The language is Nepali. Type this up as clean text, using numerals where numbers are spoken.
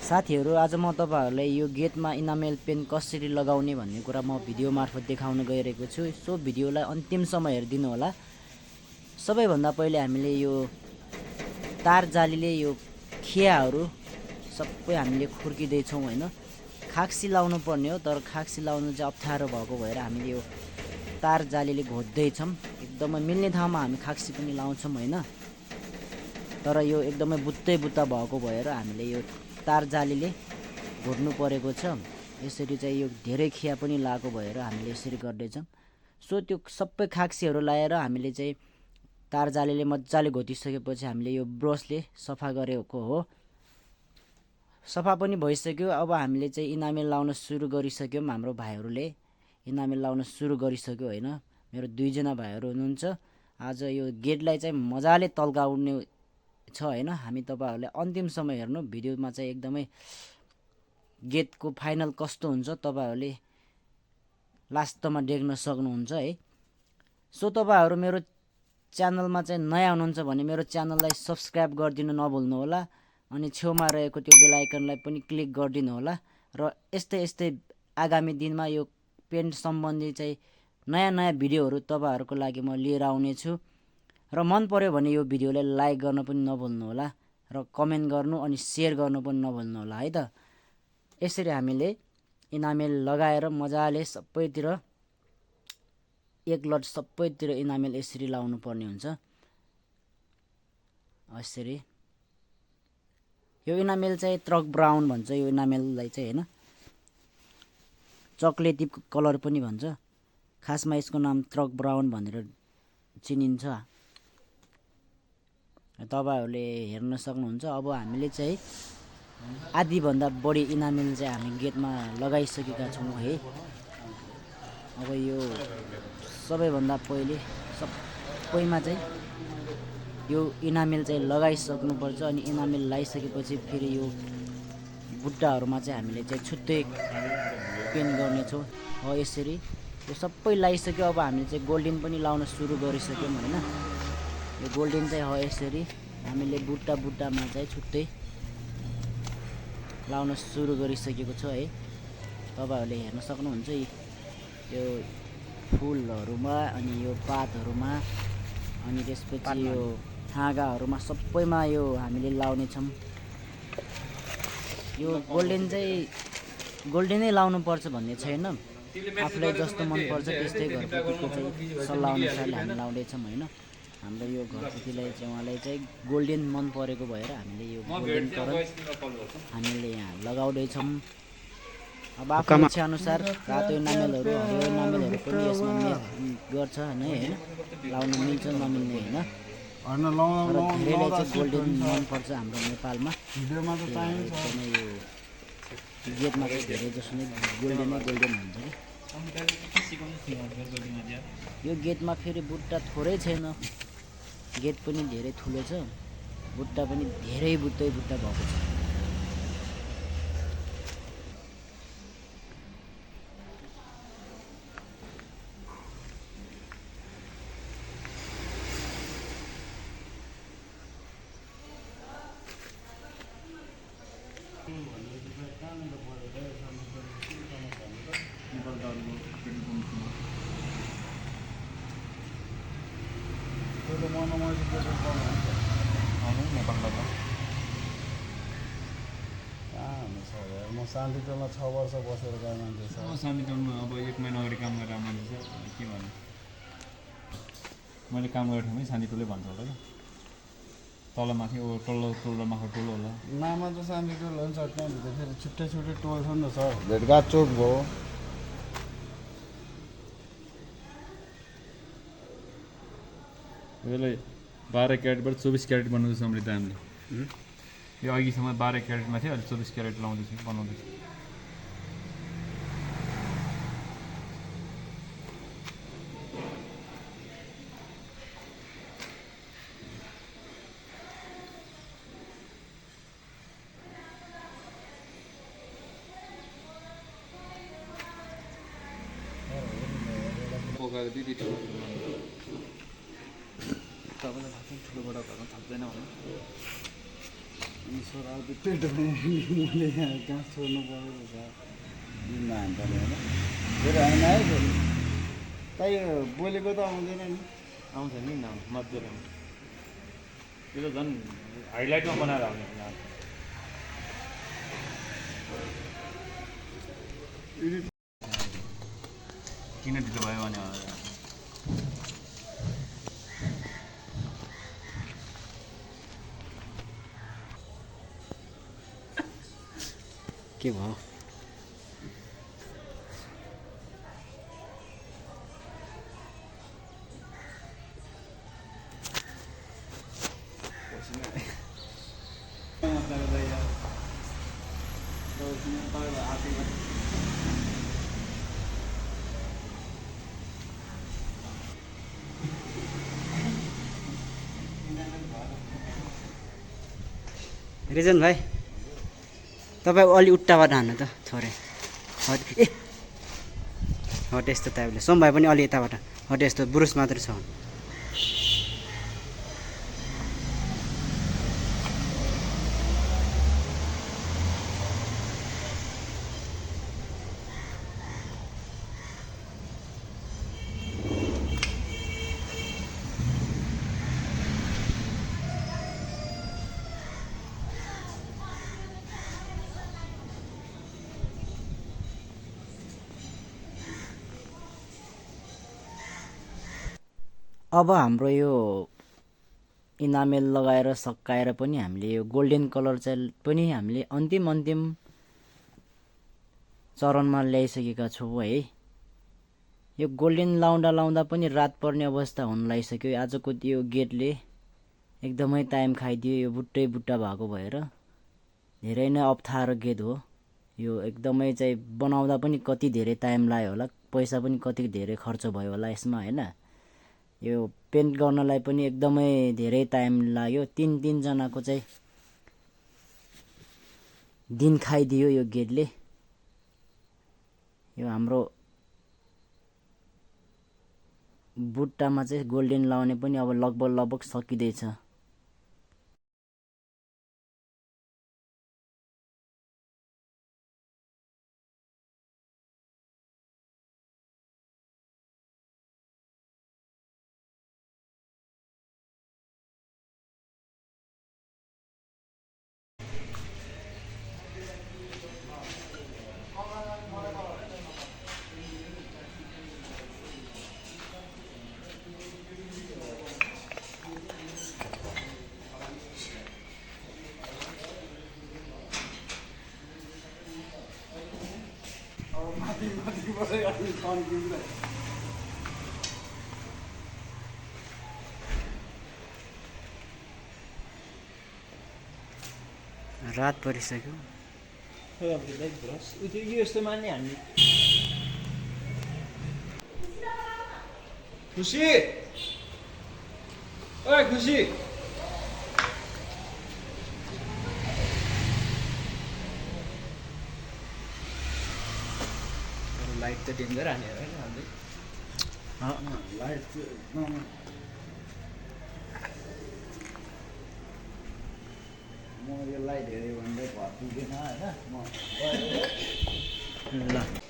साथीहरु आज म तपाईहरुलाई यो गेटमा इनामेल पेन कसरी लगाउने भन्ने कुरा म भिडियो मार्फत देखाउन गइरहेको छु। सो भिडियोलाई अन्तिमसम्म हेर्दिनु होला। सबैभन्दा पहिले हामीले यो तार जालीले यो खियाहरु सबै हामीले खुर्किदै छौं हैन। खाक्सी लाउनु पर्ने हो, तर खाक्सी लाउनु चाहिँ अप्ठ्यारो भएको भएर हामीले यो तार जालीले घोट्दै छौं। एकदमै मिल्ने ठाउँमा हामी खाक्सी पनि लाउँछौं हैन। तर यो एकदमै बुत्तै बुत्ता भएको भएर हामीले यो तार जालीले घोट्नु परेको छ। यसरी चाहिँ यो धेरै खिया पनि लागेको भएर हामीले यसरी गर्दै छौं। सो त्यो सबै खाक्सीहरु लाएर हामीले चाहिँ तार जालीले मज्जाले घोटिसकेपछि हामीले यो ब्रसले सफा गरेको हो। सफा पनि भइसक्यो। अब हामीले चाहिँ इनामेल लाउन सुरु गरिसक्यौं। हाम्रो भाइहरुले इनामेल लाउन सुरु गरिसक्यो हैन। मेरो दुई जना भाइहरु हुनुहुन्छ। आज यो गेटलाई चाहिँ मजाले तल्काउने छ हैन। हामी तपाईहरुले अन्तिमसम्म हेर्नु। भिडियोमा चाहिँ एकदमै गेटको फाइनल कस्तो हुन्छ तपाईहरुले लास्टमा देख्न सक्नुहुन्छ है। सो तपाईहरु मेरो च्यानलमा चाहिँ नयाँ हुनुहुन्छ भने मेरो च्यानललाई सब्स्क्राइब गरिदिन नभुल्नु होला। अनि छेउमा रहेको त्यो बेल आइकनलाई पनि क्लिक गरिदिनु होला। र यस्तै आगामी दिनमा यो पेन सम्बन्धी चाहिँ नयाँ भिडियोहरु तपाईहरुको लागि म लिएर आउने छु। र मन पर्यो भने यो भिडियोलाई लाइक गर्न पनि नभुल्नु होला र कमेन्ट गर्नु अनि शेयर गर्नु पनि नभुल्नु होला है त। यसरी हामीले इनामेल लगाएर मजाले सबैतिर एक लट सबैतिर इनामेल यसरी लाउनु पर्ने हुन्छ। यसरी यो इनामेल चाहिँ ट्रक ब्राउन भन्छ यो इनामेललाई चाहिँ हैन। चकलेटी कलर पनि भन्छ। खासमा यसको नाम ट्रक ब्राउन भनेर चिनिन्छ। तपाईहरुले हेर्न सक्नुहुन्छ। अब हामीले चाहिँ आधी भन्दा बढी इनामेल चाहिँ हामी गेटमा लगाइसकेका छौं है। अब यो सबैभन्दा पहिले सबैमा चाहिँ यो इनामेल चाहिँ लगाइसक्नु पर्छ। अनि इनामेल लगाइसकेपछि फेरि यो बुट्टाहरुमा चाहिँ हामीले चाहिँ छुट्टै पेन गर्ने छौं। हो यसरी यो सबै लगाइसक्यो। अब हामीले चाहिँ गोल्डन पनि लाउन सुरु गरिसक्यौं हैन। यो गोल्डन चाहिँ हो यसरी हामीले बुट्टामा चाहिँ छुट्टै लाउन सुरु गरिसकेको छ है। तपाईहरुले हेर्न सक्नुहुन्छ यो फूलहरुमा अनि यो पातहरुमा अनि त्यसपछि यो हाँगाहरुमा सबैमा यो हामीले लाउने छौं। यो गोल्डन चाहिँ गोल्डनै लाउनु पर्छ भन्ने छैन। आफुलाई जस्तो मन पर्छ त्यस्तै घरपतिको चाहिँ सल्लाह अनुसारले हामी लाउँदै छौं हैन। हाम्रो यो घरपतिलाई चाहिँ उहाँलाई चाहिँ गोल्डन मन परेको भएर हामीले यो गोल्डन कलर हामीले यहाँ लगाउँदै छौं। अब आफ्नो इच्छा अनुसार रातो इनामेलहरु हरियो इनामेलहरु पनि यसमा गर्छ हैन। लाउन मिल्छ नमिल्ने हैन। तर धेरैलाई चाहिँ गोल्डन मन पर्छ हाम्रो नेपालमा। भिडियोमा त चाहिन्छ यो गेटमा चाहिँ धेरै जसो नै गोल्डन हुन्छ कि। यो गेटमा फेरि बुट्टा थोरै छैन। गेट पनि धेरै ठुलो छ। बुट्टा पनि धेरै बुट्टा भएको छ। म शान्तिटोलमा 6 वर्ष बसेर गए मान्छे छ। शान्तिटोलमा अब 1 महिना अगाडि काम गरेर मान्छे छ। के भन्नु मैले काम गरेको ठाउँमै शान्तिटोलै भन्छ होला कि तलमाथि टोल माखो टोल होला। नाममा त शान्तिटोल हुन्छ। त्यहाँभित्र फेरि छुट्टै टोल छ नि त सर। भेटघाट चोक भयो। यसलाई 12 क्यारेटबाट 24 क्यारेट बनाउँदैछ अमृत हामीले। यो अघिसम्म 12 क्यारेटमा थियो, अहिले 24 क्यारेट बनाउँदैछ। पोकाएर दिदी तपाईँलाई ठुलो बडा घरमा थप्दैन भने ईश्वर अब त्यो पेट मैले यहाँ कहाँ छोड्नु परेको छ दिनमा हान्ताले होइन फेरि होइन है फेरि त यो बोलेको त आउँदैन नि आउँछ नि मजाले आउँछ त्यो त झन् हाइलाइटमा बनाएर आउने किन ढिलो भयो भने के भयो रिजन भाइ तपाईँ अलि उट्टाबाट हान्नु त छोरे ए हट यस्तो टाइपले सोम भाइ पनि अलि यताबाट हट यस्तो ब्रुस मात्रै छ अब हाम्रो यो इनामेल लगाएर सकाएर पनि हामीले यो गोल्डन कलर चाहिँ पनि हामीले अन्तिम चरणमा ल्याइसकेका छौँ है यो गोल्डन लाउँदा पनि रात पर्ने अवस्था हुन लागिसक्यो आजको यो गेटले एकदमै टाइम खाइदियो यो बुट्टा भएको भएर धेरै नै अप्ठ्यारो गेट हो यो एकदमै चाहिँ बनाउँदा पनि कति धेरै टाइम लाग्यो होला पैसा पनि कति धेरै खर्च भयो होला यसमा हैन यो पेन्ट गर्नलाई पनि एकदमै धेरै टाइम लाग्यो तीन जनाको चाहिँ दिन खाइदियो यो गेटले यो हाम्रो बुट्टामा चाहिँ गोल्डन लाउने पनि अब लगभग सकिँदैछ रात परिसक्यो यस्तो मान्ने हामी खुसी ओए खुसी लाइट त डेन्जर हानेर हैन हामीले लाइट म यो लाइट हेऱ्यो भने घर पुगेन होइन म ल